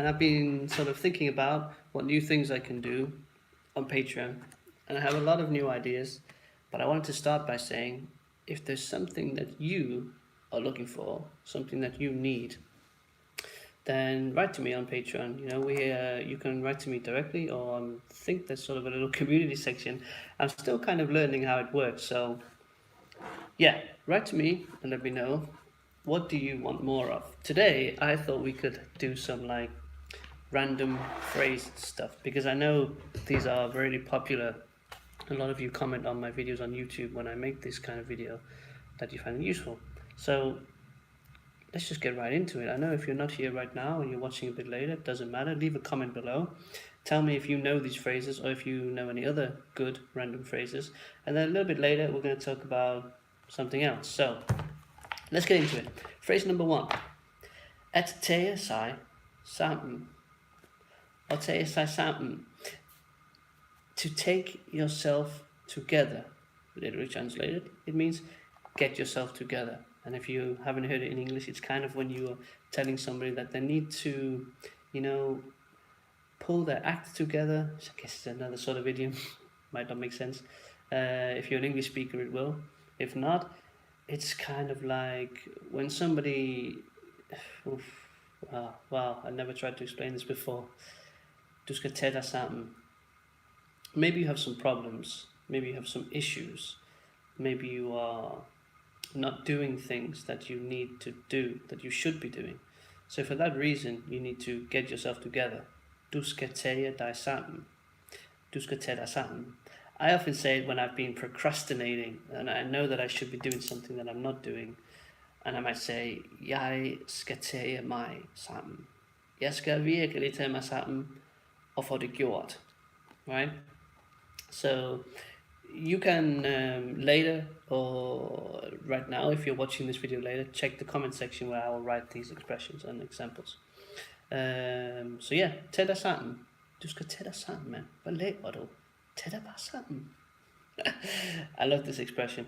and I've been sort of thinking about what new things I can do on Patreon, and I have a lot of new ideas, but I wanted to start by saying, if there's something that you are looking for, something that you need, then write to me on Patreon. You know, you can write to me directly, or I think there's sort of a little community section. I'm still kind of learning how it works, so yeah, write to me and let me know, what do you want more of. Today I thought we could do some like random phrase stuff, because I know these are really popular. A lot of you comment on my videos on YouTube when I make this kind of video that you find it useful. So let's just get right into it. I know if you're not here right now and you're watching a bit later, it doesn't matter. Leave a comment below. Tell me if you know these phrases, or if you know any other good random phrases. And then a little bit later, we're going to talk about something else. So let's get into it. Phrase number 1. At tage sig sammen. At tage sig sammen. To take yourself together. Literally translated, it means get yourself together. And if you haven't heard it in English, it's kind of when you're telling somebody that they need to, you know, pull their act together. I guess it's another sort of idiom. Might not make sense. If you're an English speaker, it will. If not, it's kind of like when somebody... Wow, I never tried to explain this before. Du skal tage dig sammen. Maybe you have some problems. Maybe you have some issues. Maybe you are not doing things that you need to do, that you should be doing. So for that reason, you need to get yourself together. Du skal tage dig sammen. Du skal tage dig sammen. I often say it when I've been procrastinating and I know that I should be doing something that I'm not doing. And I might say, jeg skal tage mig sammen. Jeg skal virkelig tage mig sammen og få det gjort. Right? So you can later, or right now if you're watching this video later, check the comment section where I will write these expressions and examples. So yeah, tag dig sammen. Du skal tage dig sammen, mand. Hvad laver du? Tag dig bare sammen. I love this expression.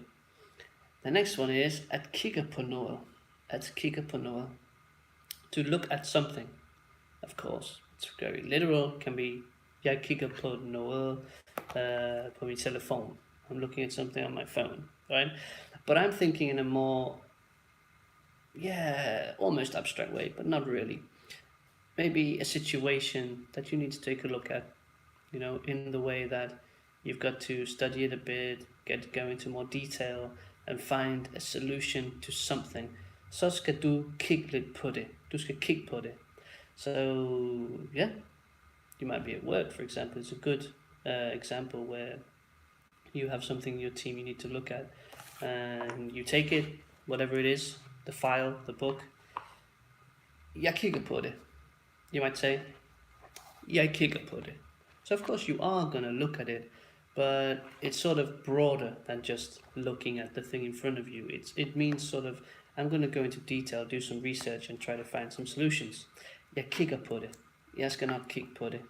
The next one is at kigge på noget. At kigge på noget. To look at something, of course. It's very literal. Can be, jeg kigger på noget på min telefon. I'm looking at something on my phone, right? But I'm thinking in a more, almost abstract way, but not really. Maybe a situation that you need to take a look at, you know, in the way that you've got to study it a bit, go into more detail, and find a solution to something. Så skal du kigge lidt på det. Du skal kigge på det. So, yeah, you might be at work, for example. It's a good example where you have something in your team you need to look at, and you take it, whatever it is, the file, the book. Jeg kigger på det. You might say, jeg kigger på det. So of course you are going to look at it, but it's sort of broader than just looking at the thing in front of you. It means sort of, I'm going to go into detail, do some research and try to find some solutions. Jeg kigger på det. Jeg skal nok kigge på det.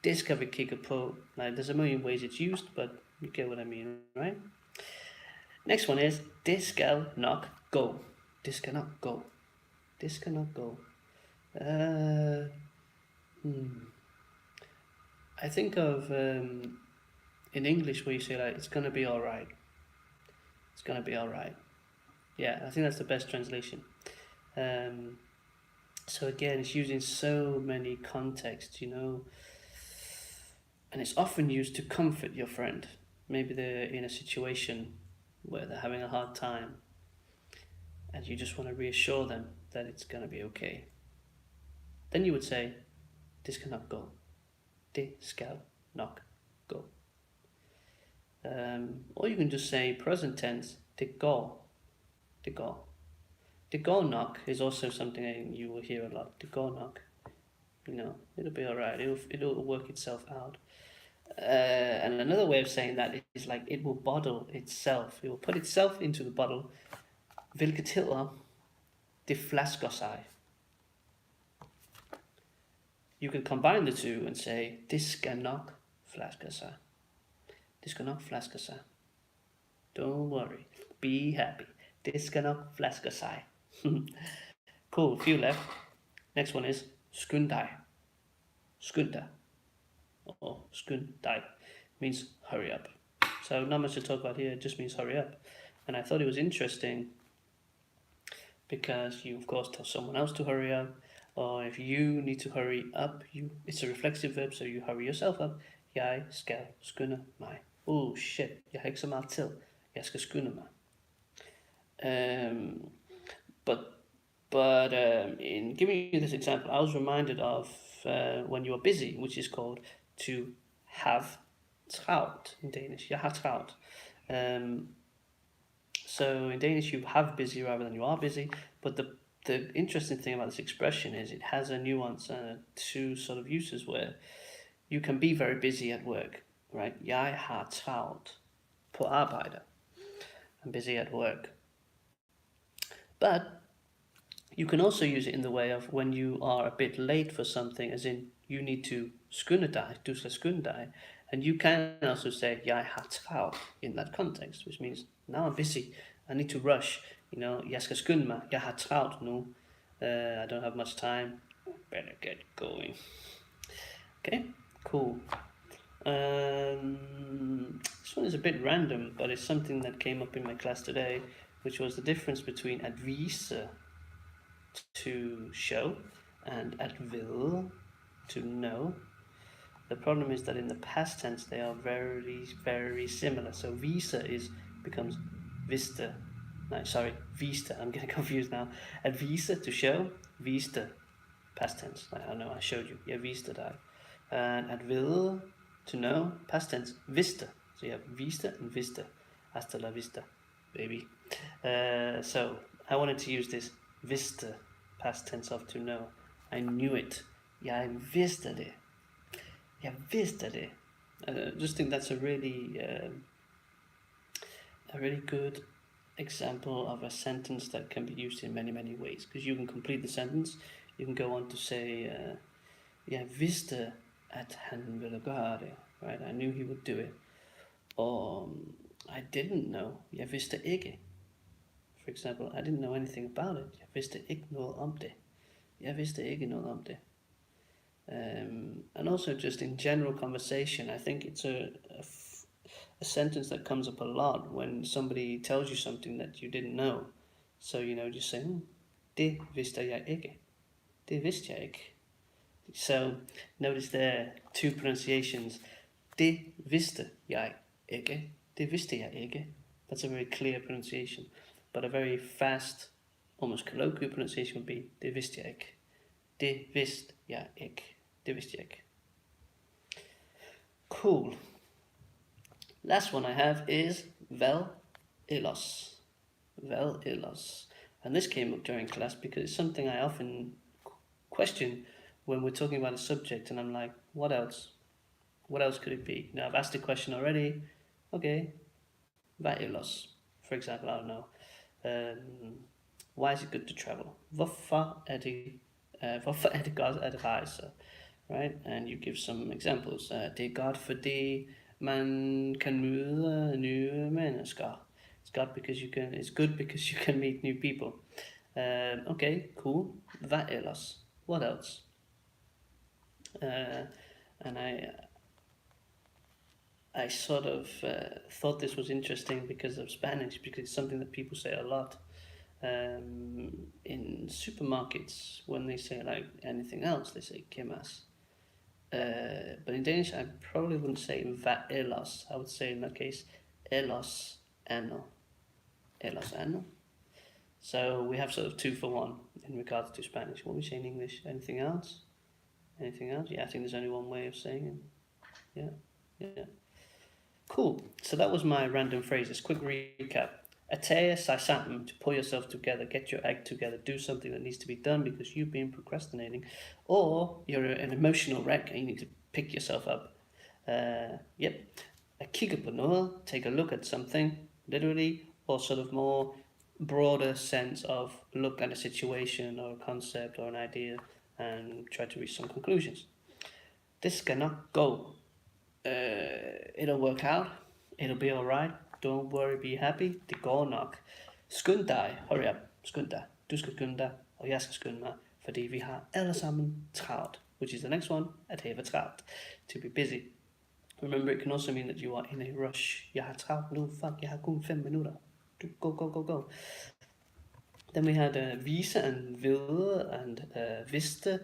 Det skal vi kigge på. Like, there's a million ways it's used, but you get what I mean, right? Next one is, det skal nok gå. Det skal nok gå. Det skal nok gå. I think of in English where you say like, it's gonna be alright. It's gonna be alright. Yeah, I think that's the best translation. So again, it's used in so many contexts, you know, and it's often used to comfort your friend. Maybe they're in a situation where they're having a hard time and you just want to reassure them that it's gonna be okay. Then you would say, det skal nok gå. Det skal nok gå. Or you can just say present tense, det går. Det går. Det går nok is also something you will hear a lot. Det går nok. You know, it'll be alright. It'll work itself out. And another way of saying that is like, it will bottle itself. It will put itself into the bottle. Hvilket hedder, det flasker sig. You can combine the two and say, det skal nok flaske sig. Det skal nok flaske sig. Don't worry. Be happy. Det skal nok flaske sig. Cool, few left. Next one is, Skynd dig. Skynd dig. Or skynd dig means hurry up. So not much to talk about here, it just means hurry up. And I thought it was interesting because you of course tell someone else to hurry up, or if you need to hurry up, it's a reflexive verb, so you hurry yourself up. Jeg skal skynde mig. Oh shit, jeg har ikke så meget tid. Jeg skal skynde mig. But in giving you this example, I was reminded of when you are busy, which is called to have travlt in Danish. Jeg har travlt. So in Danish, you have busy rather than you are busy. But the interesting thing about this expression is it has a nuance and two sort of uses where you can be very busy at work, right? Jeg har travlt på arbejde. I'm busy at work. But you can also use it in the way of when you are a bit late for something, as in you need to skynde dig, du skal skynde dig. And you can also say, jeg har travlt in that context, which means now I'm busy, I need to rush. You know, jeg skal skynde mig, jeg har travlt nu. I don't have much time, better get going. Okay, cool. This one is a bit random, but it's something that came up in my class today, which was the difference between at vise, to show, and at vil, to know. The problem is that in the past tense they are very, very similar. So vise becomes viste. No, sorry, viste. I'm getting confused now. At vise, to show, viste, past tense. I know I showed you. Yeah, viste dig. And at vil, to know, past tense, viste. So you have viste and viste. Hasta la vista, baby. So I wanted to use this viste, past tense of to know. I knew it. Jeg vidste det. Jeg vidste det. I just think that's a really good example of a sentence that can be used in many, many ways. Because you can complete the sentence. You can go on to say, jeg vidste, at han ville gøre det. Right? I knew he would do it. Or, I didn't know. Jeg vidste ikke. For example, I didn't know anything about it. Jeg vidste ikke noget om det. Jeg vidste ikke noget om det. And also just in general conversation, I think it's a sentence that comes up a lot when somebody tells you something that you didn't know. So, you know, just saying, det vidste jeg ikke. Det vidste jeg ikke. So, notice there, two pronunciations. Det vidste jeg ikke. Det vidste jeg ikke. That's a very clear pronunciation. But a very fast, almost colloquial pronunciation would be, det vidste jeg ikke. Det vidste jeg ikke. Det vidste jeg ikke. Cool. Last one I have is vel ellers. Vel ellers. And this came up during class because it's something I often question when we're talking about a subject and I'm like, what else? What else could it be? Now I've asked the question already. Okay. Hvad ellers? For example, I don't know. Why is it good to travel? Hvorfor er det godt at rejse? Right? And you give some examples. Det er godt fordi man kan møde nye mennesker. It's good because you can meet new people. Okay, cool. Hvad ellers? What else? And I sort of thought this was interesting because of Spanish, because it's something that people say a lot in supermarkets. When they say like anything else, they say ¿qué más? But in Danish, I probably wouldn't say hvad ellers. I would say in that case, ellers andet. Ellers andet. So we have sort of 2 for 1 in regards to Spanish. What we say in English? Anything else? Anything else? Yeah, I think there's only one way of saying it. Yeah. Cool. So that was my random phrases. Quick recap. At tage sig sammen, to pull yourself together, get your act together, do something that needs to be done because you've been procrastinating, or you're an emotional wreck and you need to pick yourself up. At kigge på noget, take a look at something, literally, or sort of more broader sense of look at a situation or a concept or an idea and try to reach some conclusions. Det skal nok gå. It'll work out. It'll be alright. Don't worry, be happy. Det går nok. Skynd dig. Hurry up. Skynd dig. Du skal skynde dig, og jeg skal skynde mig. Fordi vi har alle sammen travlt, which is the next one, at have travlt, to be busy. Remember, it can also mean that you are in a rush. Jeg har travlt nu, fuck, jeg har kun 5 minutter. Go, go, go, go. Then we had vise and ville and viste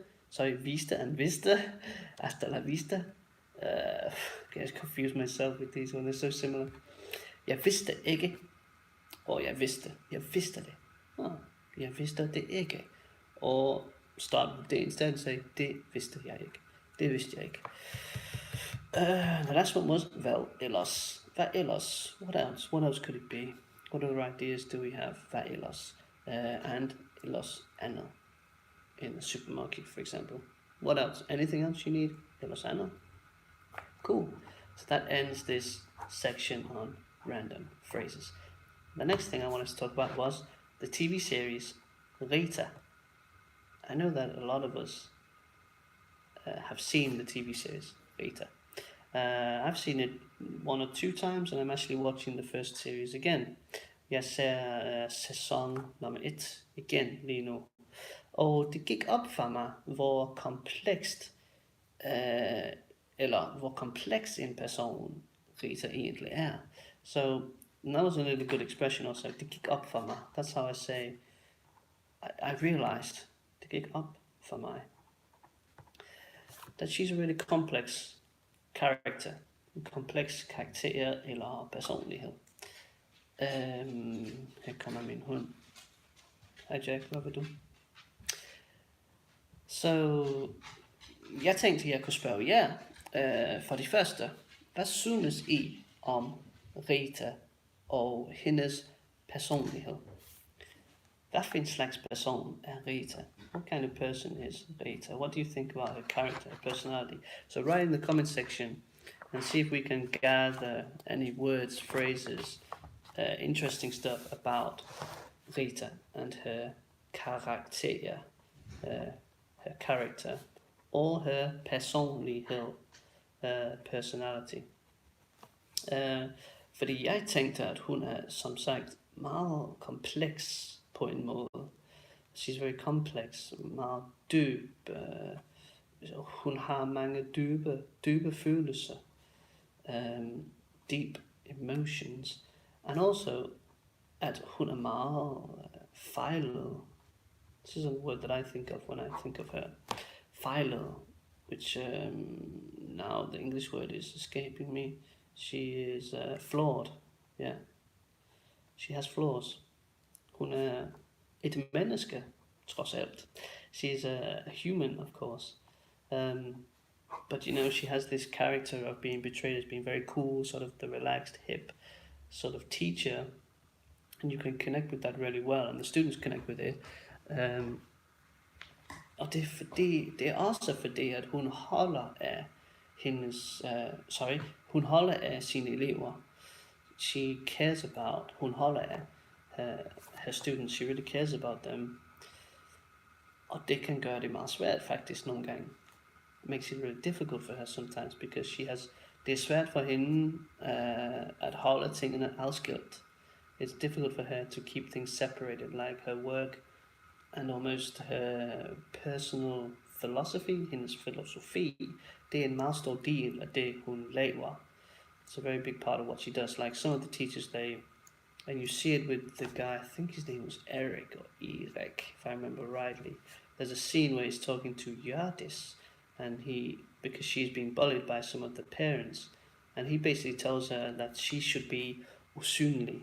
and viste. Hasta la vista. I confuse myself with these ones, they're so similar. Jeg vidste ikke. Og jeg vidste det. Jeg vidste det ikke. Og start with det instead and say, det vidste jeg ikke. Det vidste jeg ikke. The last one was hvad ellers. Hvad ellers? What else could it be? What other ideas do we have? Hvad ellers? And ellers andet. In the supermarket, for example. What else? Anything else you need? Ellers andet. Cool. So that ends this section on random phrases. The next thing I wanted to talk about was the TV series Rita. I know that a lot of us have seen the TV series Rita. I've seen it 1 or 2 times, and I'm actually watching the first series again. Jeg ser sæson nummer 1 igen lige nu. Og det gik op for mig, hvor komplekst, eller hvor kompleks en person Rita egentlig er. So that was a really good expression also. Det gik op for mig. That's how I say, I realized, det gik op for mig, that she's a really complex character. En kompleks karakter eller personlighed. Her kommer min hund. Hej Jack, hvad vil du? Så jeg tænkte, jeg kunne spørge jer, for det første, hvad synes I om Rita og hendes personlighed? Hvad for en slags person er Rita? What kind of person is Rita? What do you think about her character, her personality? So write in the comment section and see if we can gather any words, phrases, interesting stuff about Rita and her karakter, her character, or her personlighed, personality. Fordi jeg tænkte, at hun er som sagt meget kompleks på en måde. She's very complex, meget dyb. Hun har mange dybe følelser. Deep emotions. And also, at hun er meget fejlet. This is a word that I think of when I think of her. Fejlet, which now the English word is escaping me. She is flawed. Yeah, she has flaws. Hun er et menneske, trods alt. She's a human, of course. But you know, she has this character of being portrayed as being very cool, sort of the relaxed, hip sort of teacher. And you can connect with that really well, and the students connect with it. Og det er også fordi, at hun holder af hun holder af sine elever. She cares about, hun holder af her students, she really cares about them. Og det kan gøre det meget svært faktisk nogle gange. It makes it really difficult for her sometimes, because det er svært for hende at holde tingene adskilt. It's difficult for her to keep things separated, like her work and almost her personal philosophy, hendes filosofi. Det er en meget stor del af det, hun laver. It's a very big part of what she does. Like some of the teachers, and you see it with the guy, I think his name was Eric or Erik, if I remember rightly. There's a scene where he's talking to Yardis, and because she's being bullied by some of the parents, and he basically tells her that she should be usynlig.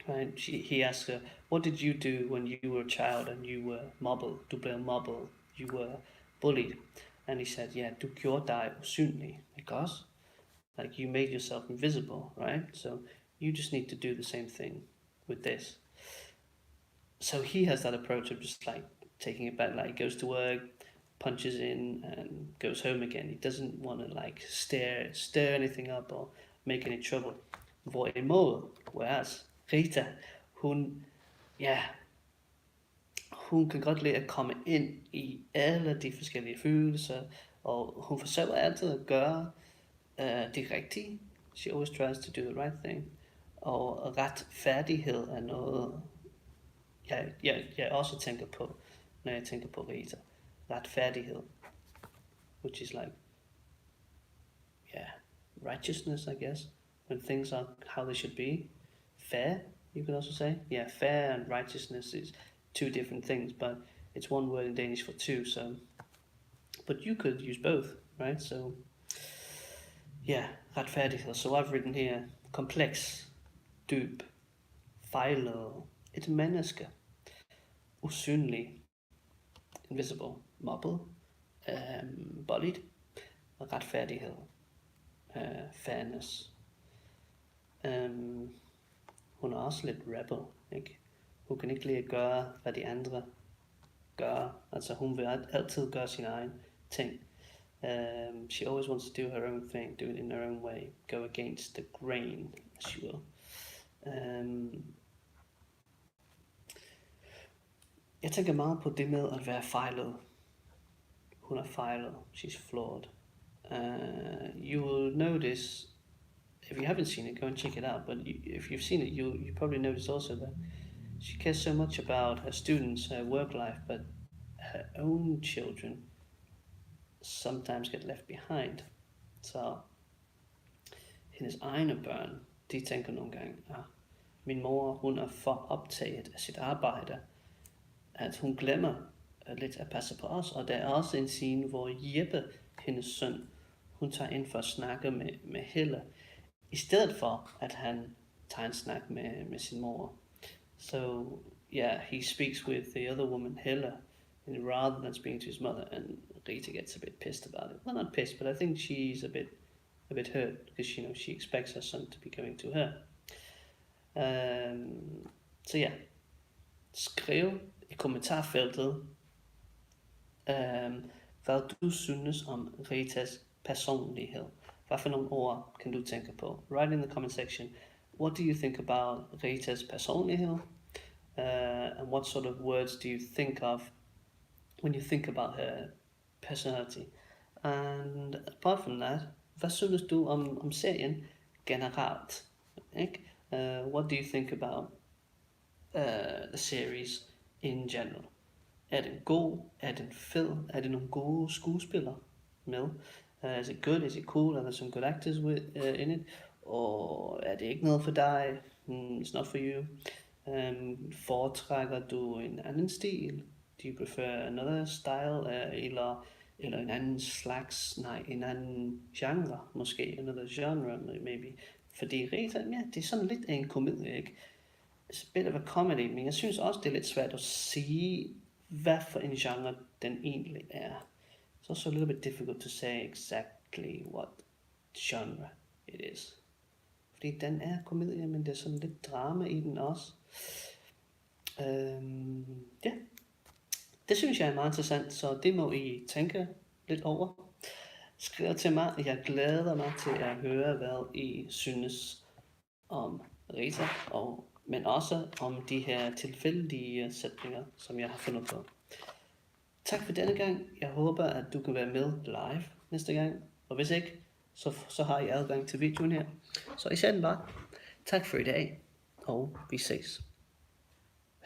Right? He asks her, what did you do when you were a child and you were mobbed, du blev mobbed, you were bullied? And he said, yeah, du gjorde dig usynlig, because like you made yourself invisible, right? So you just need to do the same thing with this. So he has that approach of just like taking it back, like he goes to work, punches in and goes home again. He doesn't want to like stir anything up or make any trouble. Hvorimod, whereas Rita, hun kan godt lide at komme ind i alle de forskellige følelser, og hun forsøger altid at gøre det rigtige. She always tries to do the right thing. Og retfærdighed er noget, jeg også tænker på, når jeg tænker på Rita. Retfærdighed, which is like, yeah, righteousness, I guess, when things are how they should be. Fair, you could also say. Yeah, fair and righteousness is two different things, but it's one word in Danish for two, so, but you could use both, right? So, yeah, retfærdighed. So I've written here, kompleks, dyb, fejlet, et menneske, usynlig, invisible, mobbet, bullied, retfærdighed, fairness. Hun er også lidt rebel, ikke? Hun kan ikke lide at gøre, hvad de andre gør. Altså hun vil altid gøre sin egen ting. She always wants to do her own thing, do it in her own way, go against the grain, as she will. Jeg tænker meget på det med at være fejlet. Hun er fejlet. She's flawed. You will notice, if you haven't seen it, go and check it out. But if you've seen it, you probably notice also that she cares so much about her students, her work life, but her own children sometimes get left behind. Så hendes egne børn, de tænker nogle gange, min mor, hun er for optaget af sit arbejde, at hun glemmer lidt at passe på os. Og der er også en scene, hvor Jeppe, hendes søn, hun tager ind for at snakke med Helle, i stedet for at han tager en snak med sin mor. So yeah, he speaks with the other woman, Helle, and rather than speaking to his mother, and Rita gets a bit pissed about it. Well, not pissed, but I think she's a bit hurt because she expects her son to be going to her. So yeah, skriv i kommentarfeltet, hvad du synes om Ritas personlighed. Hvad for nogle ord kan du tænke på? Write in the comment section. What do you think about Ritas personlighed? And what sort of words do you think of when you think about her personality? And apart from that, hvad synes du om serien generelt? Ikke? What do you think about the series in general? Er den god? Er den fed? Er det nogle gode skuespillere med? Is it good? Is it cool? Are there some good actors in it? Or er det ikke noget for dig? It's not for you. Foretrækker du en anden stil? Do you prefer another style? Eller en anden slags, en anden genre, måske another genre, maybe. Fordi Rita, ja, det er sådan lidt en komedie, ikke? It's a bit of a comedy, men jeg synes også, det er lidt svært at sige, hvad for en genre den egentlig er. It's also a little bit difficult to say exactly what genre it is. Fordi den er komedie, men det er sådan lidt drama i den også. Ja, det synes jeg er meget interessant, så det må I tænke lidt over. Skriv til mig, jeg glæder mig til at høre, hvad I synes om Rita, men også om de her tilfældige sætninger, som jeg har fundet på. Tak for denne gang. Jeg håber, at du kan være med live næste gang. Og hvis ikke, så har I adgang til videoen her. Så I ser den bare. Tak for i dag, og vi ses.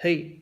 Hej!